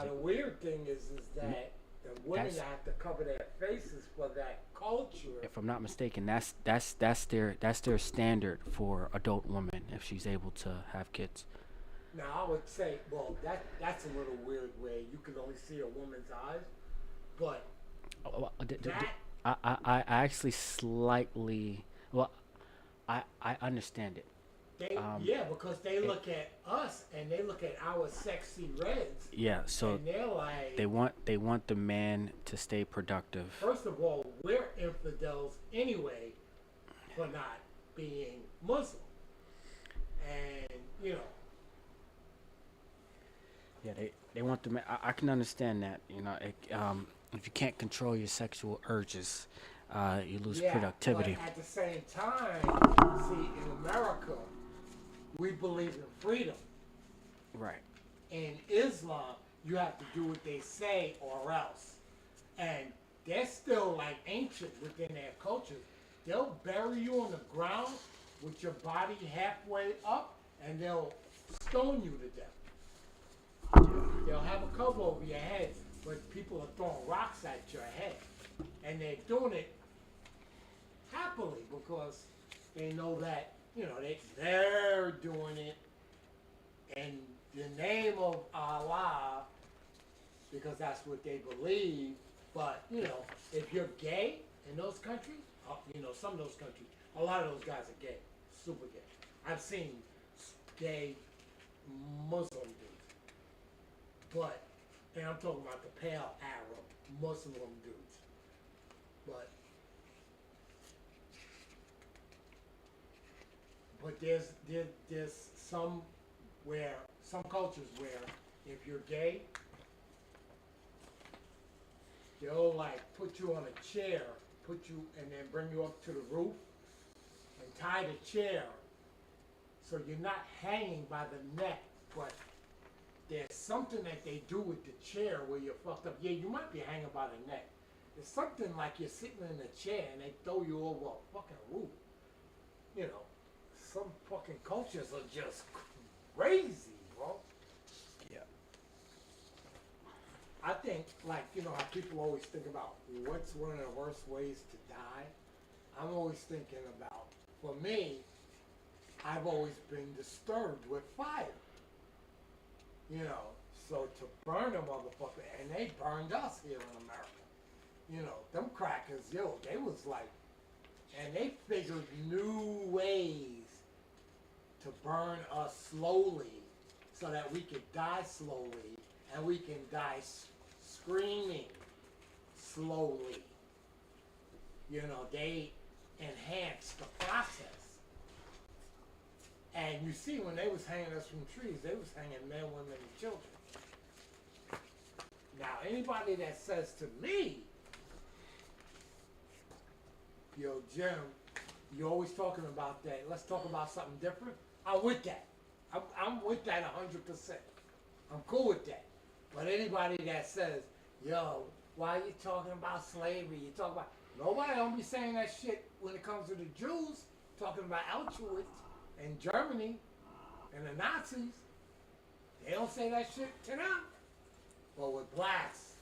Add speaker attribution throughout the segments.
Speaker 1: the weird thing is that the women have to cover their faces for that culture.
Speaker 2: If I'm not mistaken, that's their standard for adult women if she's able to have kids.
Speaker 1: Now I would say, well, that's a little weird where you can only see a woman's eyes, but that
Speaker 2: I actually slightly well, I understand it.
Speaker 1: yeah, because they look at us and they look at our sexy reds.
Speaker 2: Yeah, so
Speaker 1: and they're like,
Speaker 2: they want the man to stay productive.
Speaker 1: first of all, we're infidels anyway for not being Muslim, and
Speaker 2: Yeah, they want the man. I can understand that. If you can't control your sexual urges, you lose productivity.
Speaker 1: But at the same time, see, in America, we believe in freedom.
Speaker 2: Right.
Speaker 1: In Islam, you have to do what they say or else. And they're still like ancient within their culture. They'll bury you on the ground with your body halfway up and they'll stone you to death. They'll have a cover over your head, but people are throwing rocks at your head. And they're doing it happily because they know that, they're doing it in the name of Allah because that's what they believe. But, if you're gay in those countries, some of those countries, a lot of those guys are gay, super gay. I've seen gay Muslim dudes. But, and I'm talking about the pale Arab Muslim dudes. But there's some cultures where if you're gay, they'll like put you on a chair, and then bring you up to the roof and tie the chair so you're not hanging by the neck, but there's something that they do with the chair where you're fucked up. Yeah, you might be hanging by the neck. It's something like you're sitting in a chair and they throw you over a fucking roof. Some fucking cultures are just crazy, bro.
Speaker 2: Yeah.
Speaker 1: I think, how people always think about what's one of the worst ways to die. I'm always thinking about, for me, I've always been disturbed with fire. So to burn a motherfucker, and they burned us here in America. Them crackers, they was like, and they figured new ways to burn us slowly so that we could die slowly and we can die screaming slowly. They enhanced the process. And you see, when they was hanging us from trees, they was hanging men, women, and children. Now, anybody that says to me, yo, Jim, you're always talking about that. Let's talk about something different. I'm with that. I'm with that 100%. I'm cool with that. But anybody that says, yo, why are you talking about slavery? You talk about nobody don't be saying that shit when it comes to the Jews. Talking about Auschwitz and Germany and the Nazis. They don't say that shit to them. But with blacks,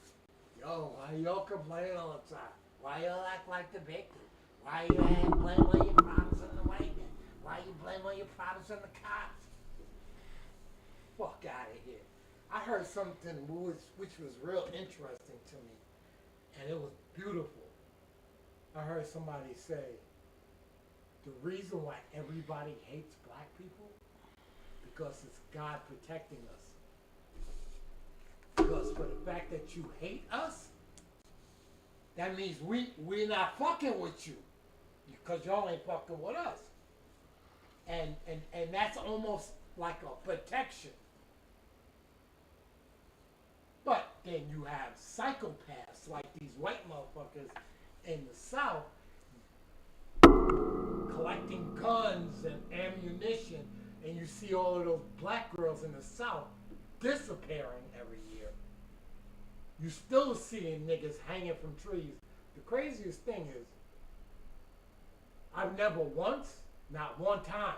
Speaker 1: yo, why y'all complain all the time? Why y'all act like the victim? Why you blame all your problems on the white man? Why you blame all your problems on the cops? Fuck out of here. I heard something which was real interesting to me, and it was beautiful. I heard somebody say, the reason why everybody hates black people, because it's God protecting us. Because for the fact that you hate us, that means we're not fucking with you. Because y'all ain't fucking with us. And that's almost like a protection. But then you have psychopaths like these white motherfuckers in the South collecting guns and ammunition, and you see all of those black girls in the South disappearing every year. You still seeing niggas hanging from trees. The craziest thing is, I've never once, not one time,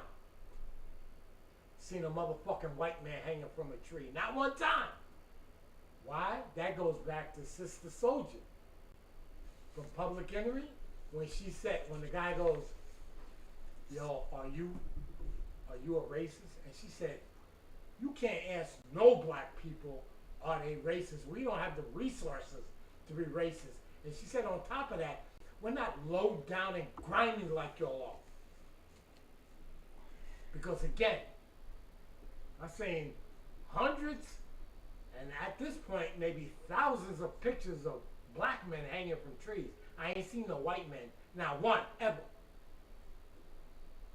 Speaker 1: seen a motherfucking white man hanging from a tree. Not one time. Why? that goes back to Sister Soldier from Public Enemy, when she said, when the guy goes, yo, are you a racist? And she said, you can't ask no black people, are they racist? We don't have the resources to be racist. And she said, on top of that, we're not low down and grimy like y'all are. Because again, I've seen hundreds, and at this point, maybe thousands of pictures of black men hanging from trees. I ain't seen no white men, not one, ever.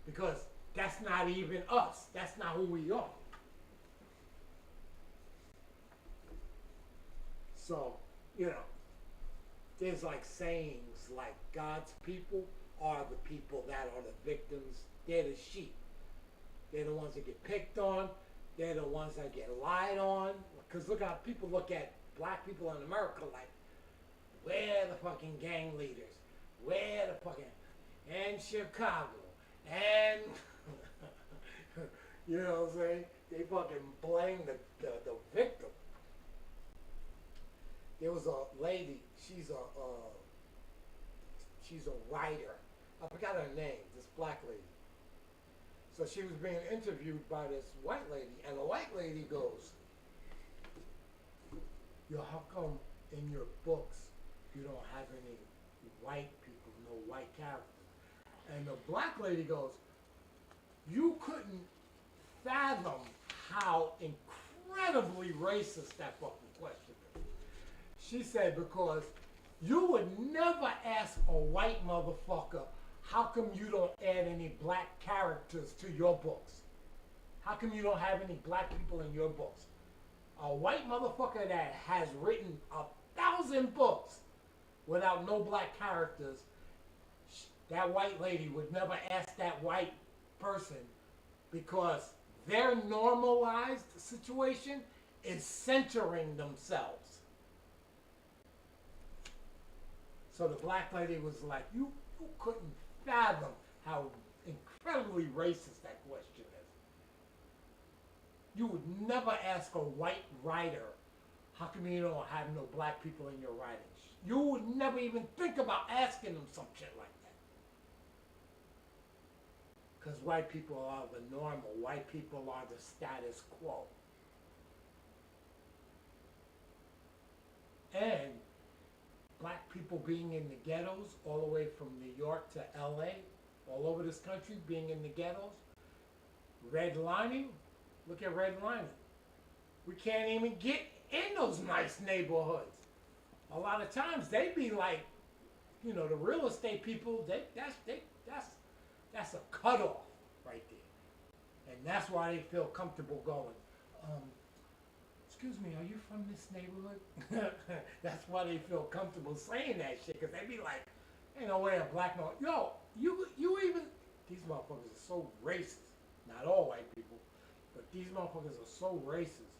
Speaker 1: Because that's not even us. That's not who we are. So, you know, there's like sayings like God's people are the people that are the victims. They're the sheep. They're the ones that get picked on. They're the ones that get lied on. Because look how people look at black people in America like, we're the fucking gang leaders. We're the fucking, and Chicago. And, you know what I'm saying? They fucking blame the victim. There was a lady, she's a writer. I forgot her name, this black lady. So she was being interviewed by this white lady, and the white lady goes, yo, how come in your books you don't have any white people, no white characters? And the black lady goes, you couldn't fathom how incredibly racist that fucking question is. She said, because you would never ask a white motherfucker, how come you don't add any black characters to your books? How come you don't have any black people in your books? A white motherfucker that has written 1,000 books without no black characters, that white lady would never ask that white person, because their normalized situation is centering themselves. So the black lady was like, you couldn't fathom how incredibly racist that question is. You would never ask a white writer, how come you don't have no black people in your writings? You would never even think about asking them some shit like that. Because white people are the normal. White people are the status quo. And black people being in the ghettos, all the way from New York to LA, all over this country, being in the ghettos, redlining, look at redlining. We can't even get in those nice neighborhoods. A lot of times they be like, you know, the real estate people, that's a cutoff right there. And that's why they feel comfortable going, excuse me, are you from this neighborhood? That's why they feel comfortable saying that shit, because they be like, ain't no way a black man, yo, you even, these motherfuckers are so racist. Not all white people, but these motherfuckers are so racist.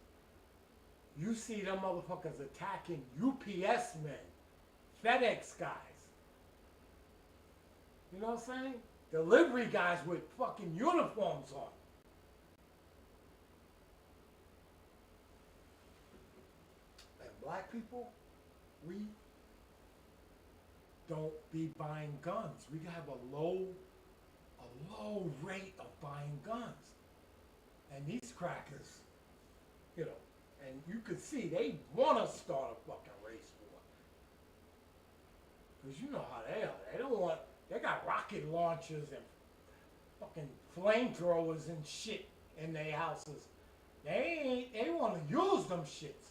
Speaker 1: You see them motherfuckers attacking UPS men, FedEx guys. You know what I'm saying? Delivery guys with fucking uniforms on. And black people, we don't be buying guns. We have a low rate of buying guns. And these crackers, you know, and you could see they want to start a fucking race war. Because you know how they are. They don't want, they got rocket launchers and fucking flamethrowers and shit in their houses. They want to use them shits.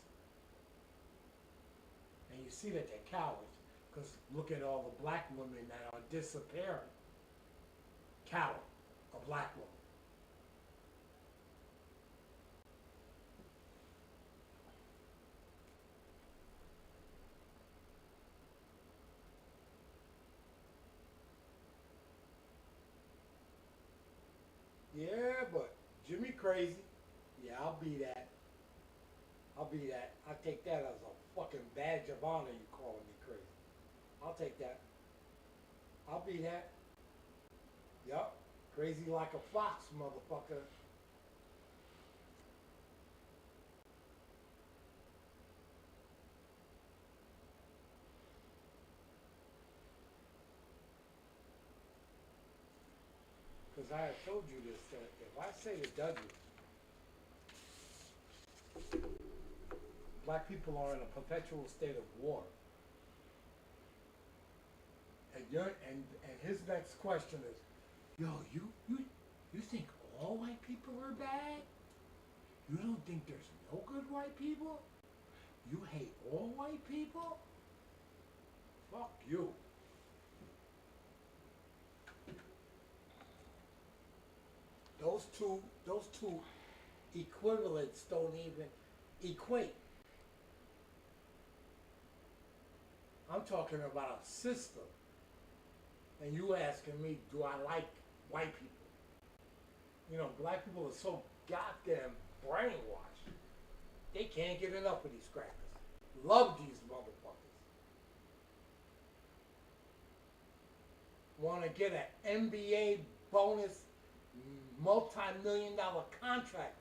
Speaker 1: And you see that they're cowards. Because look at all the black women that are disappearing. Coward, a black woman. Yeah, but Jimmy crazy. Yeah, I'll be that. I'll be that. I take that as a fucking badge of honor, you calling me crazy. I'll take that. I'll be that. Yup. Crazy like a fox, motherfucker. I have told you this, that if I say to W, black people are in a perpetual state of war, and his next question is, yo, you think all white people are bad? You don't think there's no good white people? You hate all white people? Fuck you. Those two equivalents don't even equate. I'm talking about a system. And you asking me, do I like white people? You know, black people are so goddamn brainwashed. They can't get enough of these crackers. Love these motherfuckers. Want to get an NBA bonus, multi-million-dollar contract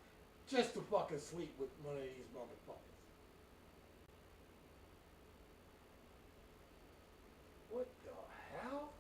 Speaker 1: just to fucking sleep with one of these motherfuckers. What the hell?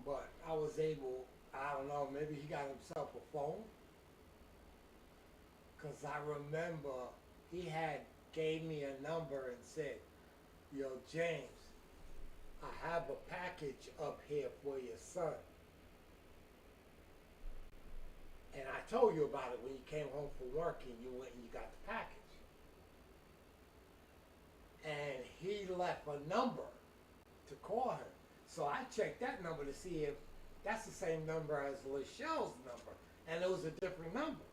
Speaker 1: But I was able, I don't know, maybe he got himself a phone. Because I remember he had gave me a number and said, yo, James, I have a package up here for your son. And I told you about it when you came home from work and you went and you got the package. And he left a number to call him. So I checked that number to see if that's the same number as Lachelle's number. And it was a different number.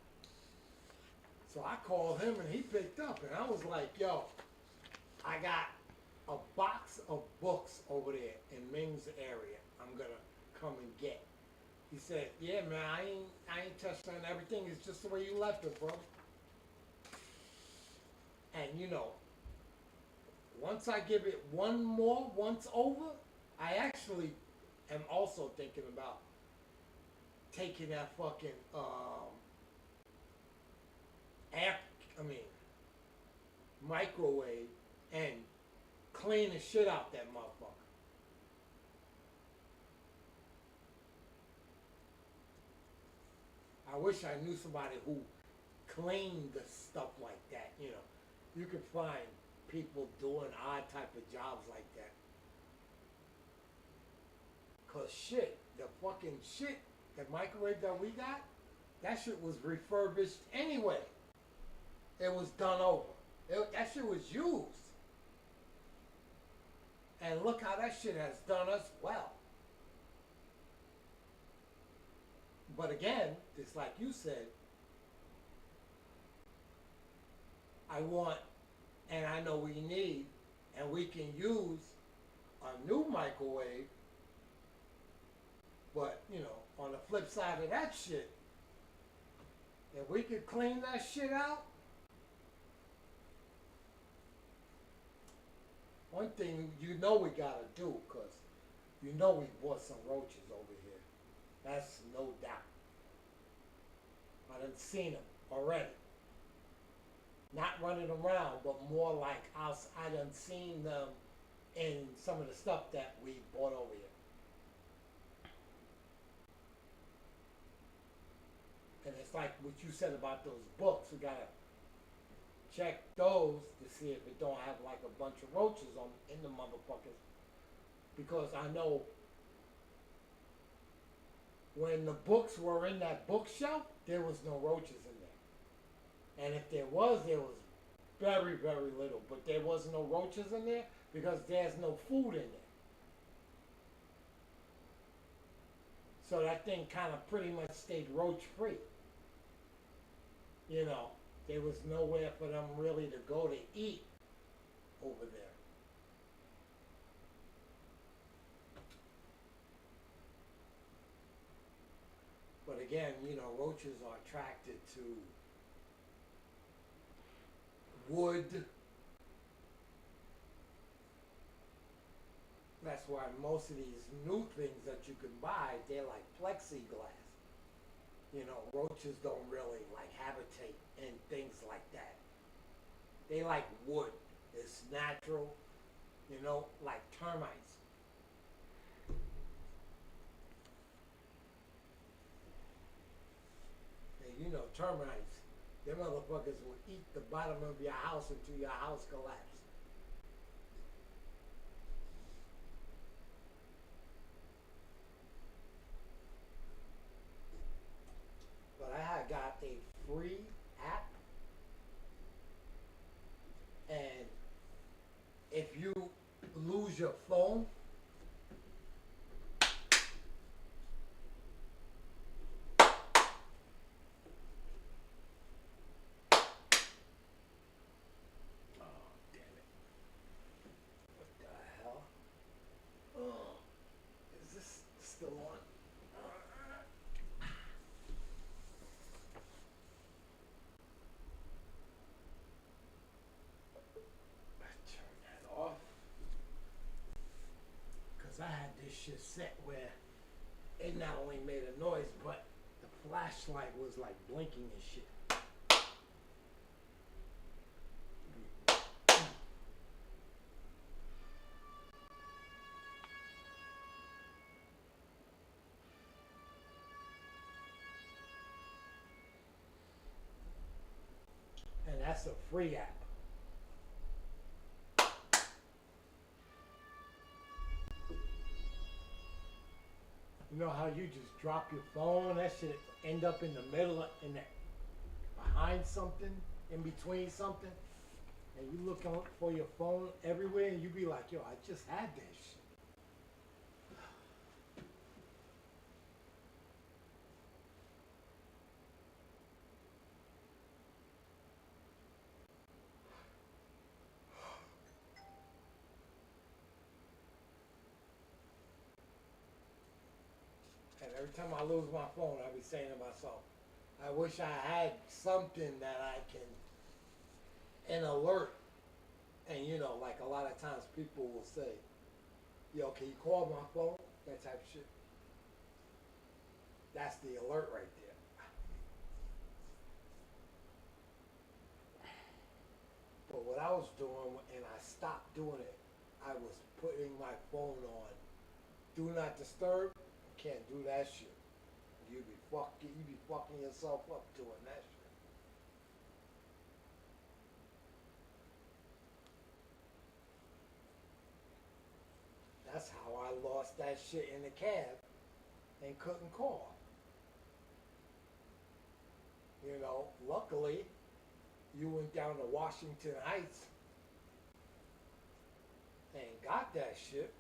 Speaker 1: So I called him and he picked up. And I was like, yo, I got a box of books over there in Ming's area I'm going to come and get. He said, yeah, man, I ain't touched on everything. It's just the way you left it, bro. And, you know, once I give it once over, I actually am also thinking about taking that fucking, microwave and clean the shit out that motherfucker. I wish I knew somebody who cleaned the stuff like that, you know. You could find people doing odd type of jobs like that. Cause shit, the fucking shit, the microwave that we got, that shit was refurbished anyway. It was done over. That shit was used. And look how that shit has done us well. But again, it's like you said, I want, and I know we need, and we can use a new microwave, but, you know, on the flip side of that shit, if we could clean that shit out, one thing you know we gotta do, because you know we bought some roaches over here. That's no doubt. I done seen them already. Not running around, but more like I done seen them in some of the stuff that we bought over here. And it's like what you said about those books. We gotta check those to see if it don't have like a bunch of roaches in the motherfuckers. Because I know when the books were in that bookshelf, there was no roaches in there. And if there was very, very little. But there was no roaches in there because there's no food in there. So that thing kind of pretty much stayed roach free. You know, there was nowhere for them really to go to eat over there. But again, you know, roaches are attracted to wood. That's why most of these new things that you can buy, they're like plexiglass. You know, roaches don't really like habitate in things like that. They like wood. It's natural, you know, like termites. And you know, termites, them motherfuckers will eat the bottom of your house until your house collapses. But I had got a free app, and if you lose your phone, oh damn it, what the hell? Oh, is this still on? Turn that off. Cause I had this shit set where it not only made a noise, but the flashlight was like blinking and shit. And that's a free app. You know how you just drop your phone, that shit end up in the middle, in that, behind something, in between something, and you look for your phone everywhere, and you be like, yo, I just had that shit. And every time I lose my phone, I be saying to myself, I wish I had something that I can, an alert. And you know, like a lot of times people will say, yo, can you call my phone? That type of shit. That's the alert right there. But what I was doing, and I stopped doing it, I was putting my phone on do not disturb. Can't do that shit. You be fucking yourself up doing that shit. That's how I lost that shit in the cab and couldn't call. You know, luckily, you went down to Washington Heights and got that shit.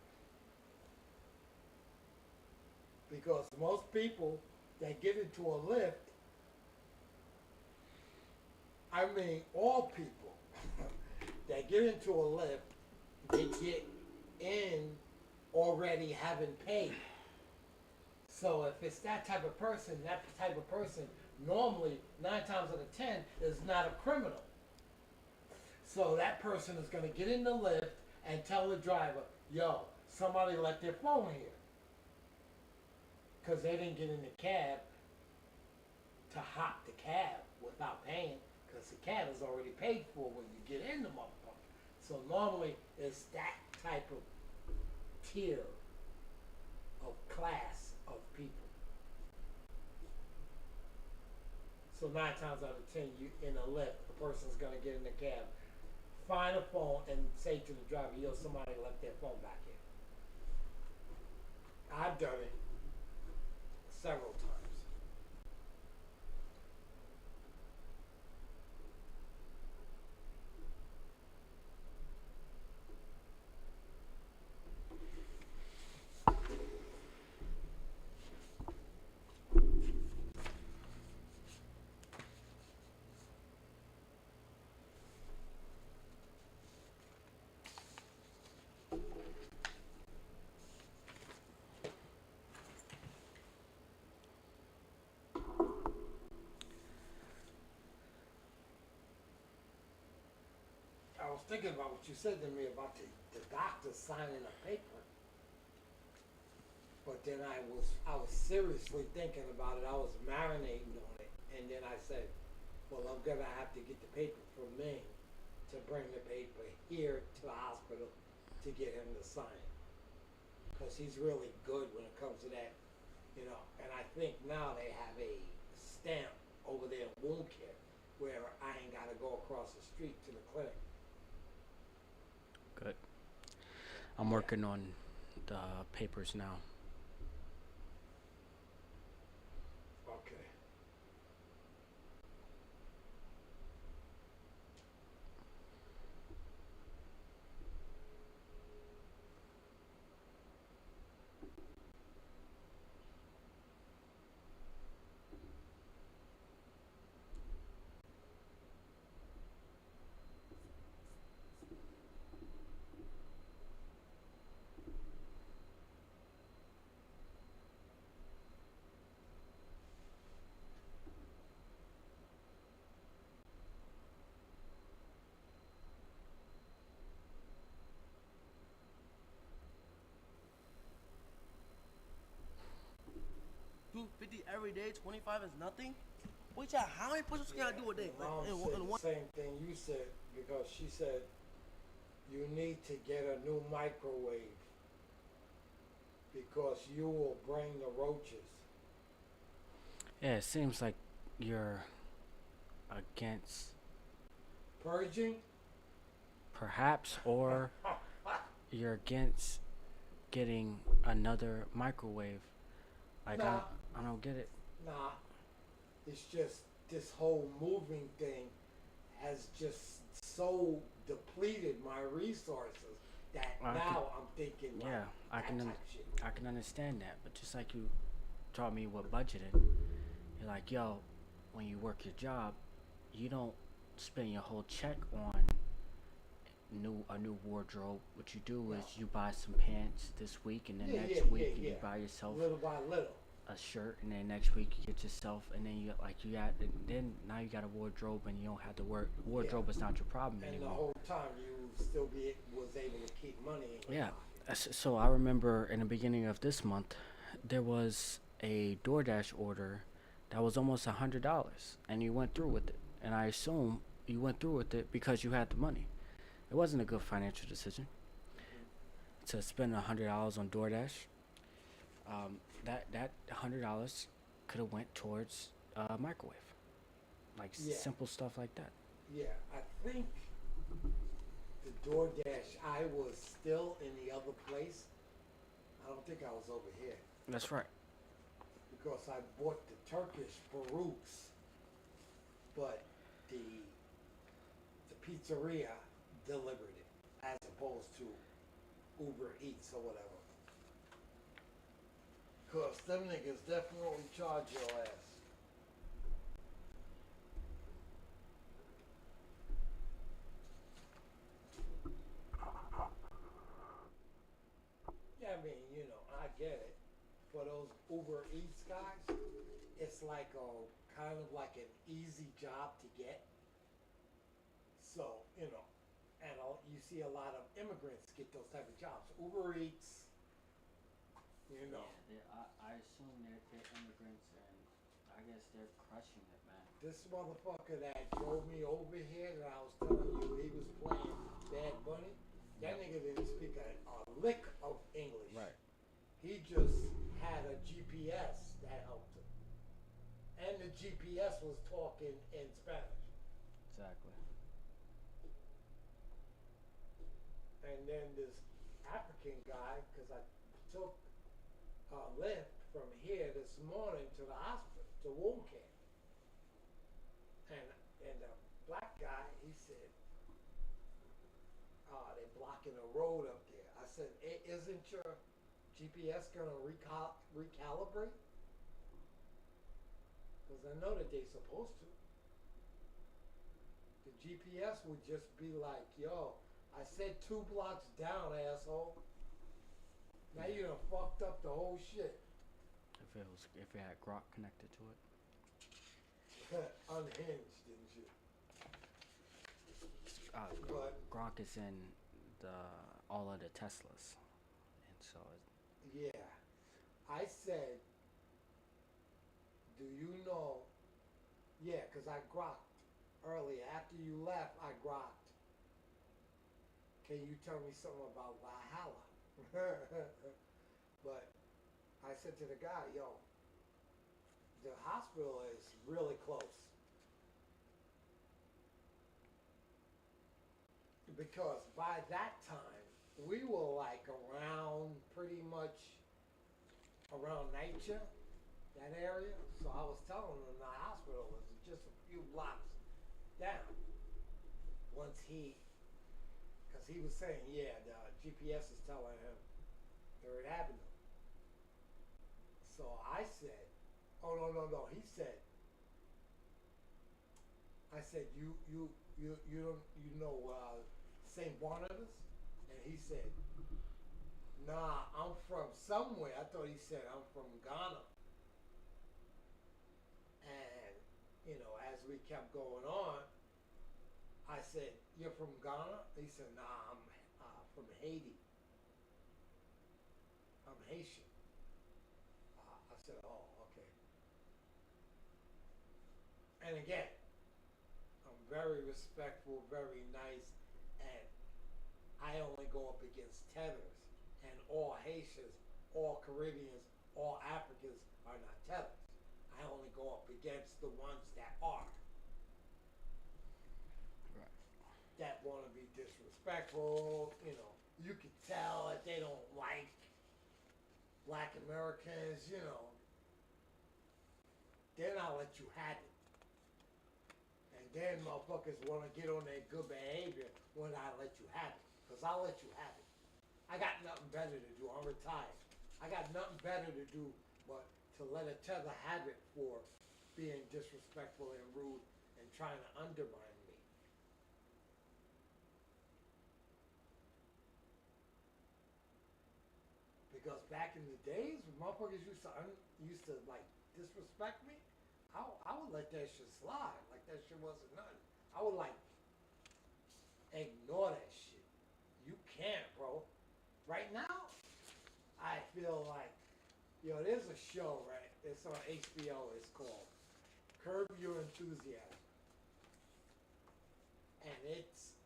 Speaker 1: Because most people that get into a lift, I mean all people that get into a lift, they get in already having paid. So if it's that type of person normally 9 times out of 10 is not a criminal. So that person is going to get in the lift and tell the driver, yo, somebody left their phone here. Because they didn't get in the cab to hop the cab without paying, because the cab is already paid for when you get in the motherfucker. So normally it's that type of tier of class of people. So 9 times out of 10, you in a lift, the person's gonna get in the cab, find a phone, and say to the driver, yo, somebody left their phone back here. I've done it several times. was thinking about what you said to me about the doctor signing a paper. But then I was seriously thinking about it. I was marinating on it, and then I said, well, I'm gonna have to get the paper from Ming to bring the paper here to the hospital to get him to sign it. Because he's really good when it comes to that, you know. And I think now they have a stamp over there in wound care where I ain't gotta go across the street to the clinic.
Speaker 2: Good. I'm working on the papers now.
Speaker 1: Okay.
Speaker 3: Do 50 every day, 25 is nothing? Wait, yeah, how many push-ups can I do a day?
Speaker 1: Mom
Speaker 3: Like,
Speaker 1: said
Speaker 3: in
Speaker 1: the
Speaker 3: one.
Speaker 1: same thing you said, because she said you need to get a new microwave because you will bring the roaches.
Speaker 2: Yeah, it seems like you're against
Speaker 1: Purging?
Speaker 2: perhaps, or you're against getting another microwave. Like
Speaker 1: Nah.
Speaker 2: I don't get it.
Speaker 1: Nah, it's just this whole moving thing has just so depleted my resources that
Speaker 2: I
Speaker 1: now I'm thinking like
Speaker 2: Yeah, I
Speaker 1: that
Speaker 2: can
Speaker 1: type shit.
Speaker 2: I can understand that, but just like you taught me what budgeting, you're like, yo, when you work your job, you don't spend your whole check on a new wardrobe. What you do
Speaker 1: No.
Speaker 2: is you buy some pants this week, and then
Speaker 1: Yeah,
Speaker 2: next
Speaker 1: yeah,
Speaker 2: week
Speaker 1: yeah,
Speaker 2: you
Speaker 1: yeah.
Speaker 2: buy yourself
Speaker 1: Little by little.
Speaker 2: a shirt, and then next week you get yourself, and then you then now you got a wardrobe, and you don't have to work. Wardrobe is not your problem
Speaker 1: And the
Speaker 2: anymore.
Speaker 1: whole time you still was able to keep money in your
Speaker 2: Yeah.
Speaker 1: pocket.
Speaker 2: So I remember in the beginning of this month, there was a DoorDash order that was almost $100, and you went through with it. And I assume you went through with it because you had the money. It wasn't a good financial decision to spend $100 on DoorDash. That $100 could have went towards a microwave, like
Speaker 1: Yeah.
Speaker 2: simple stuff like that.
Speaker 1: Yeah, I think the DoorDash, I was still in the other place. I don't think I was over here
Speaker 2: That's right.
Speaker 1: because I bought the Turkish Baruchs, but the pizzeria delivered it as opposed to Uber Eats or whatever. Cause them niggas definitely charge your ass. Yeah, I mean, you know, I get it. For those Uber Eats guys, it's like a kind of like an easy job to get. So, you know, and you see a lot of immigrants get those type of jobs. Uber Eats, you know.
Speaker 2: I assume they're immigrants, and I guess they're crushing it, man.
Speaker 1: This motherfucker that drove me over here that I was telling you he was playing Bad Bunny, that nigga didn't speak a lick of English.
Speaker 2: Right.
Speaker 1: He just had a GPS that helped him. And the GPS was talking in Spanish.
Speaker 2: Exactly.
Speaker 1: And then this African guy, because I took a lift from here this morning to the hospital, to wound care. And the black guy, he said, they're blocking the road up there. I said, isn't your GPS going to recalibrate? Because I know that they're supposed to. The GPS would just be like, yo, I said 2 blocks down, asshole. Now you done fucked up the whole shit.
Speaker 2: If it had Grok connected to it.
Speaker 1: Unhinged, didn't you? But
Speaker 2: Gronk is in the all of the Teslas, and so
Speaker 1: yeah, I said, do you know? Yeah, 'cause I grokked earlier. After you left, I grokked. Can you tell me something about Valhalla? But I said to the guy, yo, the hospital is really close. Because by that time, we were like around pretty much around nature, that area. So I was telling him the hospital was just a few blocks down. Once because he was saying, yeah, the GPS is telling him Third Avenue. So I said, oh no. He said, I said, you know St. Barnabas? And he said, nah, I'm from somewhere. I thought he said I'm from Ghana. And as we kept going on, I said, you're from Ghana? He said, nah, I'm from Haiti. I'm Haitian. I said, oh, okay. And again, I'm very respectful, very nice, and I only go up against tethers. And all Haitians, all Caribbeans, all Africans are not tethers. I only go up against the ones that are.
Speaker 2: right.
Speaker 1: That want to be disrespectful. You can tell that they don't like Black Americans. Then I'll let you have it. And then motherfuckers want to get on their good behavior when I let you have it. Because I'll let you have it. I got nothing better to do. I'm retired. I got nothing better to do but to let a tether have it for being disrespectful and rude and trying to undermine me. Because back in the days when motherfuckers used to like disrespect me, I would let that shit slide like that shit wasn't nothing. I would like ignore that shit. You can't, bro. Right now, I feel like, there's a show, right? It's on HBO. It's called Curb Your Enthusiasm. And it's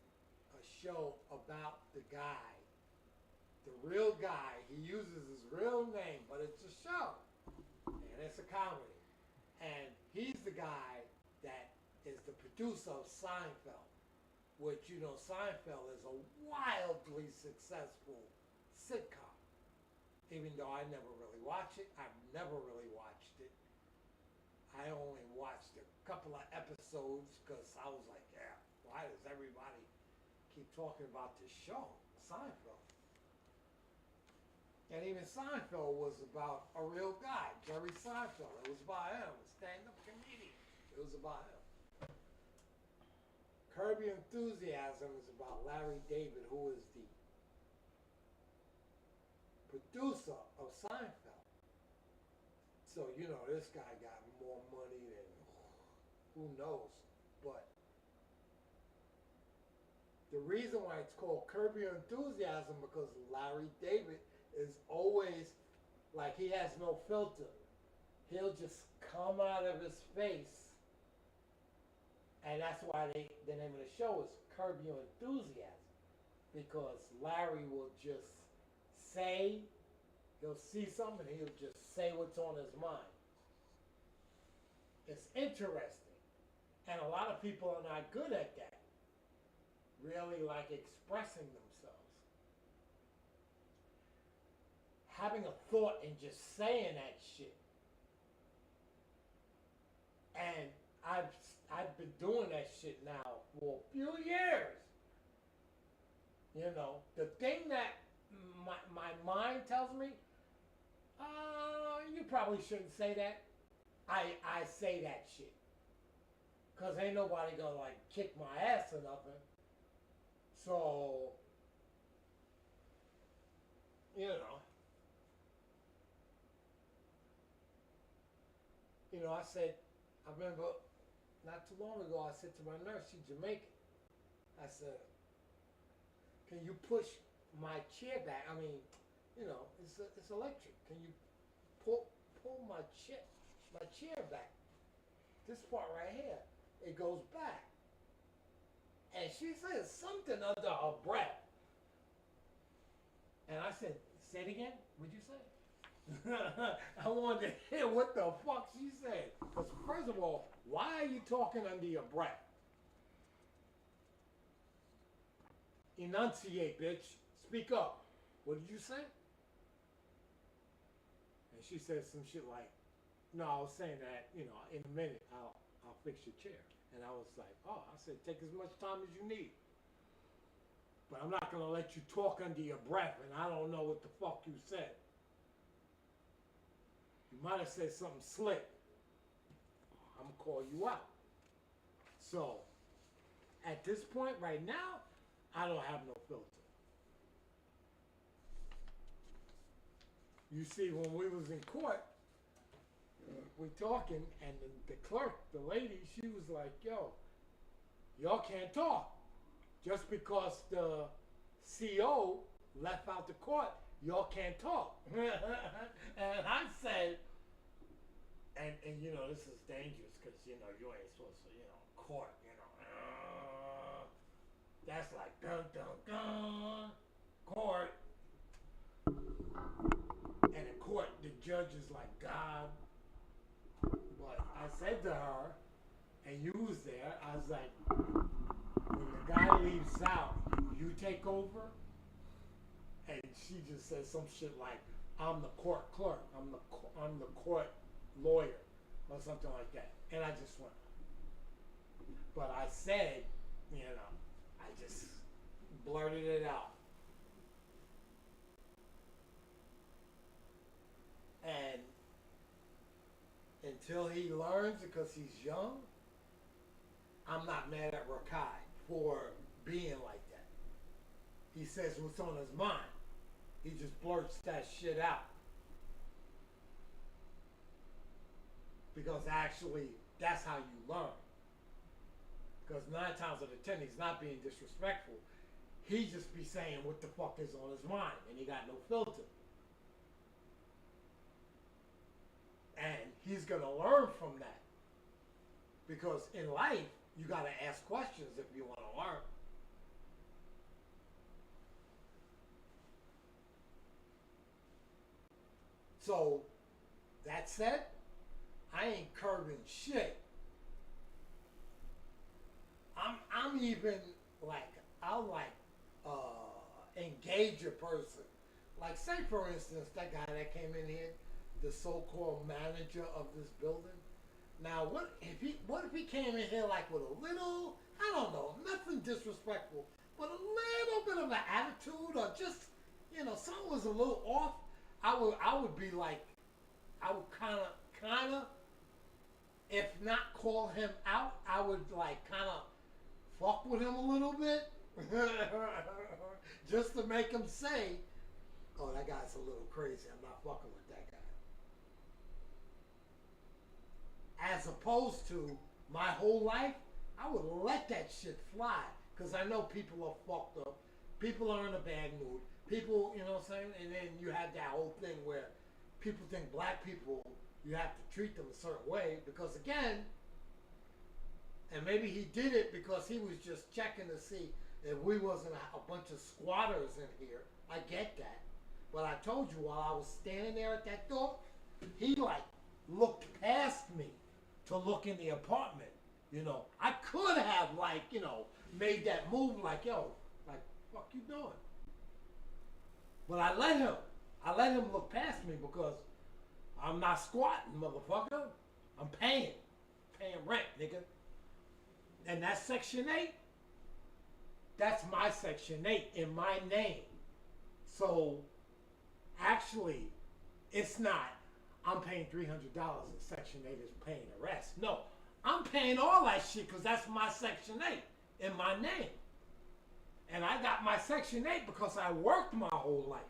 Speaker 1: a show about the guy, the real guy. He uses his real name, but it's a show. And it's a comedy. And he's the guy that is the producer of Seinfeld, which, Seinfeld is a wildly successful sitcom. Even though I never really watch it, I've never really watched it. I only watched a couple of episodes because I was like, yeah, why does everybody keep talking about this show, Seinfeld? And even Seinfeld was about a real guy, Jerry Seinfeld. It was about him, a stand-up comedian. It was about him. Curb Your Enthusiasm is about Larry David, who is the producer of Seinfeld. So, this guy got more money than who knows. But the reason why it's called Curb Your Enthusiasm because Larry David is always like he has no filter. He'll just come out of his face. And that's why the name of the show is Curb Your Enthusiasm. Because Larry will just he'll see something and he'll just say what's on his mind. It's interesting. And a lot of people are not good at that. Really like expressing themselves. Having a thought and just saying that shit. And I've been doing that shit now for a few years. The thing that my mind tells me, you probably shouldn't say that. I say that shit. Because ain't nobody gonna like kick my ass or nothing. So, I remember not too long ago, I said to my nurse, she's Jamaican. I said, can you push my chair back? I mean, you know, it's electric. Can you pull my chair back? This part right here, it goes back. And she said something under her breath. And I said, say it again? What'd you say? I wanted to hear what the fuck she said. Because first of all, why are you talking under your breath? Enunciate, bitch. Speak up. What did you say? And she said some shit like, no, I was saying that, you know, in a minute I'll fix your chair. And I was like, oh, I said, take as much time as you need. But I'm not gonna let you talk under your breath and I don't know what the fuck you said. You might have said something slick. I'm gonna call you out. So, at this point right now, I don't have no filter. You see, when we was in court, we talking, and the clerk, the lady, she was like, yo, y'all can't talk. Just because the CO left out the court, y'all can't talk. And I said, and you know, this is dangerous because, you know, you ain't supposed to, you know, court, you know. That's like, dun, dun, dun, court. And in court, the judge is like God. But I said to her, and you was there, I was like, when the guy leaves out, you take over? And she just said some shit like, I'm the court clerk, I'm the court lawyer, or something like that. And I just went. But I said, you know, I just blurted it out. And until he learns, because he's young, I'm not mad at Rakai for being like that. He says what's on his mind. He just blurts that shit out. Because actually, that's how you learn. Because 9 times out of 10, he's not being disrespectful. He just be saying what the fuck is on his mind, and he got no filter. And he's gonna learn from that. Because in life, you gotta ask questions if you wanna learn. So, that said, I ain't curbing shit. I'm even like, I'll like engage a person. Like, say for instance, that guy that came in here, the so-called manager of this building. Now, what if he came in here like with a little, I don't know, nothing disrespectful, but a little bit of an attitude, or just, you know, something was a little off. I would be like, I would kind of, if not call him out, I would like kind of fuck with him a little bit, just to make him say, oh, that guy's a little crazy, I'm not fucking with that guy. As opposed to my whole life, I would let that shit fly, because I know people are fucked up, people are in a bad mood, people, you know what I'm saying, and then you have that whole thing where people think black people, you have to treat them a certain way, because again, and maybe he did it because he was just checking to see if we wasn't a bunch of squatters in here. I get that. But I told you, while I was standing there at that door, he like looked past me to look in the apartment. You know, I could have like, you know, made that move like, yo, like, fuck you doing? But I let him look past me because I'm not squatting, motherfucker. I'm paying rent, nigga. And that's Section 8. That's my Section 8 in my name. So, actually, it's not, I'm paying $300 and Section 8 is paying the rest. No, I'm paying all that shit because that's my Section 8 in my name. And I got my Section 8 because I worked my whole life.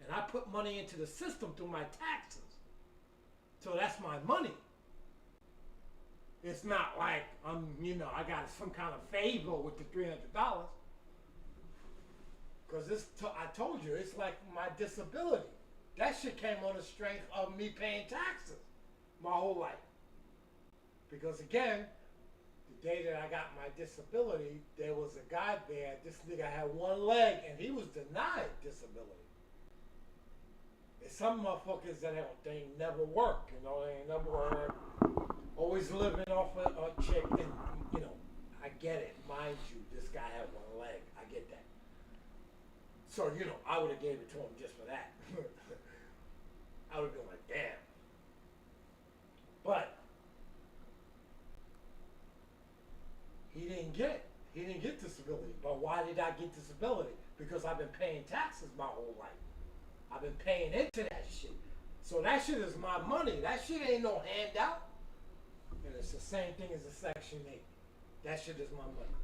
Speaker 1: And I put money into the system through my taxes. So that's my money. It's not like I got some kind of favor with the $300. Cause I told you, it's like my disability. That shit came on the strength of me paying taxes my whole life. Because again, the day that I got my disability, there was a guy there. This nigga had one leg, and he was denied disability. There's some motherfuckers that they never work. They ain't never work. Always living off a chick, and I get it. Mind you, this guy had one leg. I get that. So I would have gave it to him just for that. I would have been like, damn. But he didn't get it. He didn't get disability. But why did I get disability? Because I've been paying taxes my whole life. I've been paying into that shit. So that shit is my money. That shit ain't no handout. And it's the same thing as a Section 8. That shit is my money.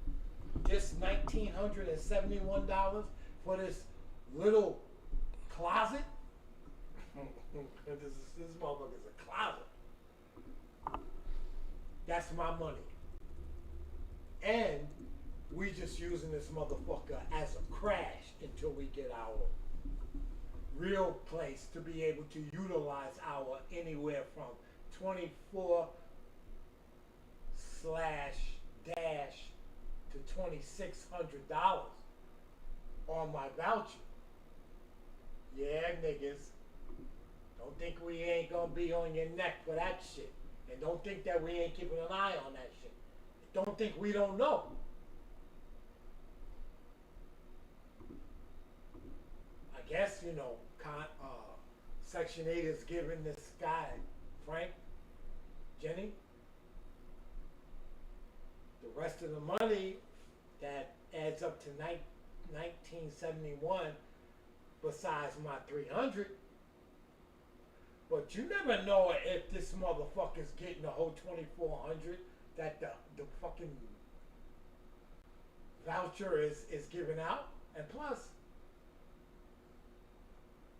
Speaker 1: This $1,971 for this little closet. this motherfucker's a closet. That's my money. And we just using this motherfucker as a crash until we get our real place to be able to utilize our anywhere from 24 / dash to $2,600 on my voucher. Yeah, niggas. Don't think we ain't gonna be on your neck for that shit. And don't think that we ain't keeping an eye on that shit. Don't think we don't know. I guess, Section 8 is giving this guy, Frank, Jenny, the rest of the money that adds up to $1,971 besides my $300. But you never know if this motherfucker's getting the whole $2,400 that the fucking voucher is giving out. And plus,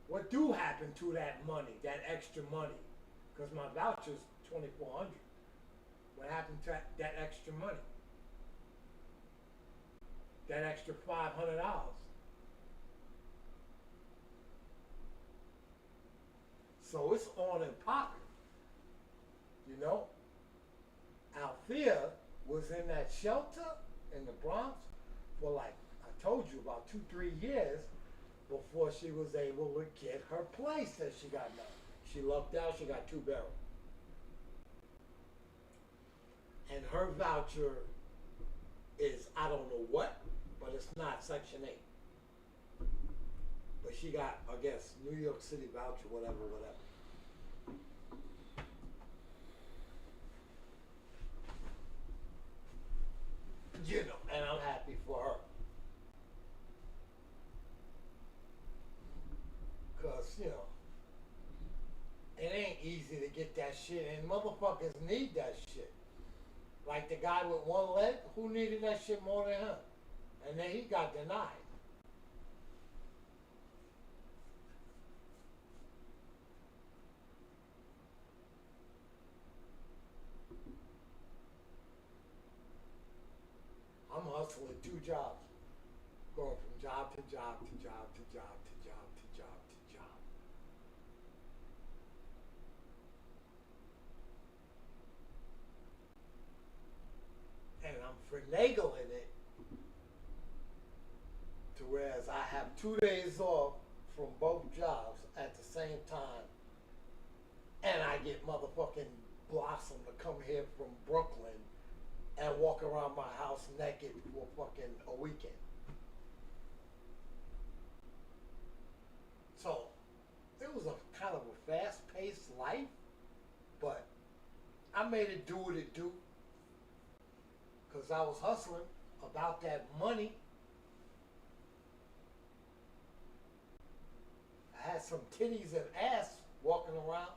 Speaker 1: what do happen to that money, that extra money? Because my voucher's $2,400. What happened to that extra money? That extra $500. So it's on and popping. Althea was in that shelter in the Bronx for like, I told you, about 2-3 years before she was able to get her place that she got now. She lucked out, she got 2 barrels. And her voucher is, I don't know what, but it's not Section 8. But she got, I guess, New York City voucher, whatever. And I'm happy for her. Because, it ain't easy to get that shit, and motherfuckers need that shit. Like the guy with one leg, who needed that shit more than him? And then he got denied. I'm hustling 2 jobs, going from job to job to job to job to job to job to job. And I'm finagling it to whereas I have 2 days off from both jobs at the same time, and I get motherfucking Blossom to come here from Brooklyn and walk around my house naked for fucking a weekend. So, it was a kind of a fast-paced life, but I made it do what it do, because I was hustling about that money. I had some titties and ass walking around.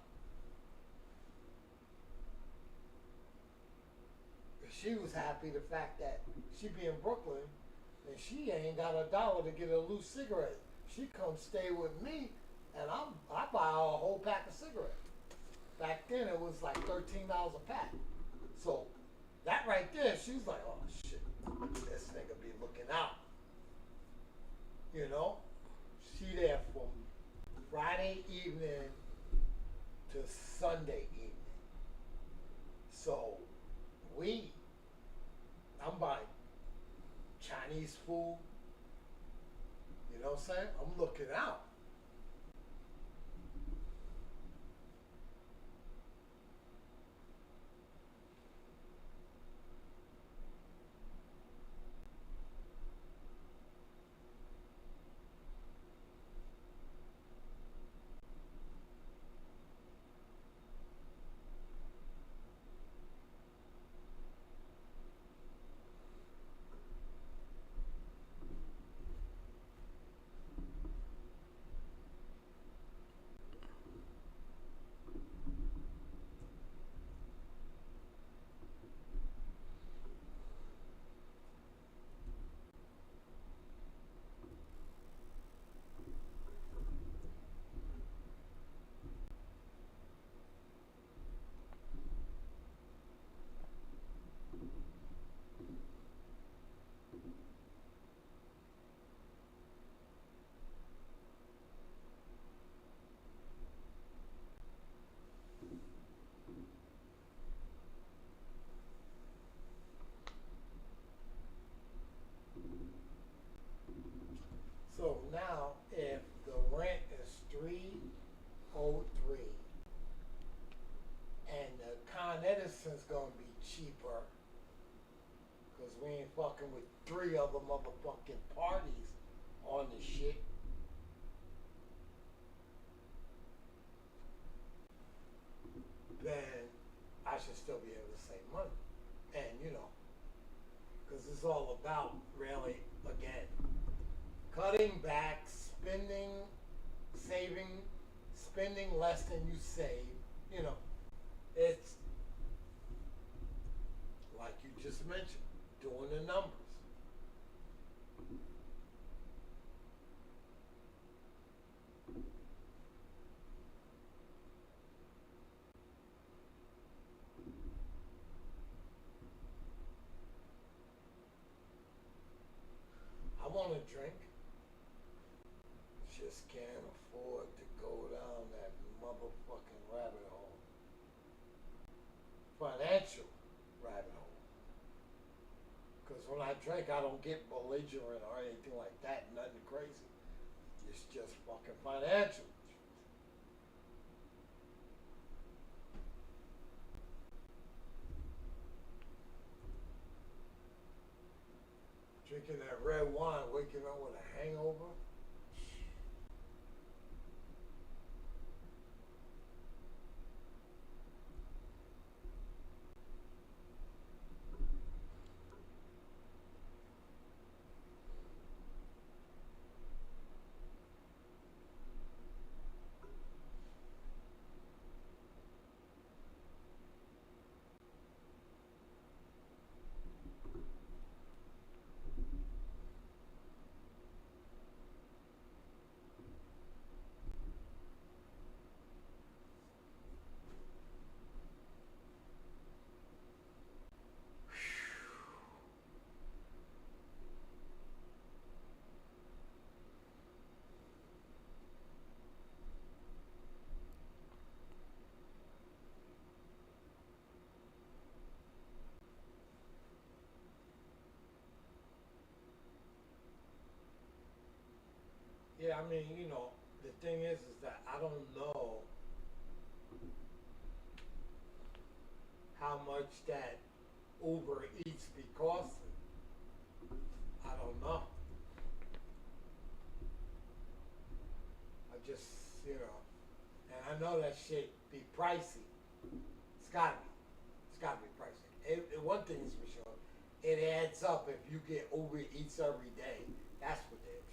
Speaker 1: She was happy the fact that she be in Brooklyn and she ain't got $1 to get a loose cigarette. She come stay with me and I buy her a whole pack of cigarettes. Back then it was like $13 a pack. So that right there, she's like, oh shit, this nigga be looking out. You know? She there from Friday evening to Sunday evening. So I'm buying Chinese food. You know what I'm saying? I'm looking out. So now, if the rent is 303, and the Con Edison's gonna be cheaper, cause we ain't fucking with 3 other motherfucking parties on the shit. Then I should still be able to save money, and you know, cause it's all about really again. Cutting back, spending, saving, spending less than you save, you know, it's like you just mentioned, doing the numbers. I want a drink. Just can't afford to go down that motherfucking rabbit hole. Financial rabbit hole. Because when I drink, I don't get belligerent or anything like that. Nothing crazy. It's just fucking financial. Drinking that red wine, waking up with a hangover. Yeah, I mean, you know, the thing is that I don't know how much that Uber Eats be costing. I don't know. I just, you know, and I know that shit be pricey. It's gotta be. It's gotta be pricey. One thing is for sure, it adds up if you get Uber Eats every day. That's what it is.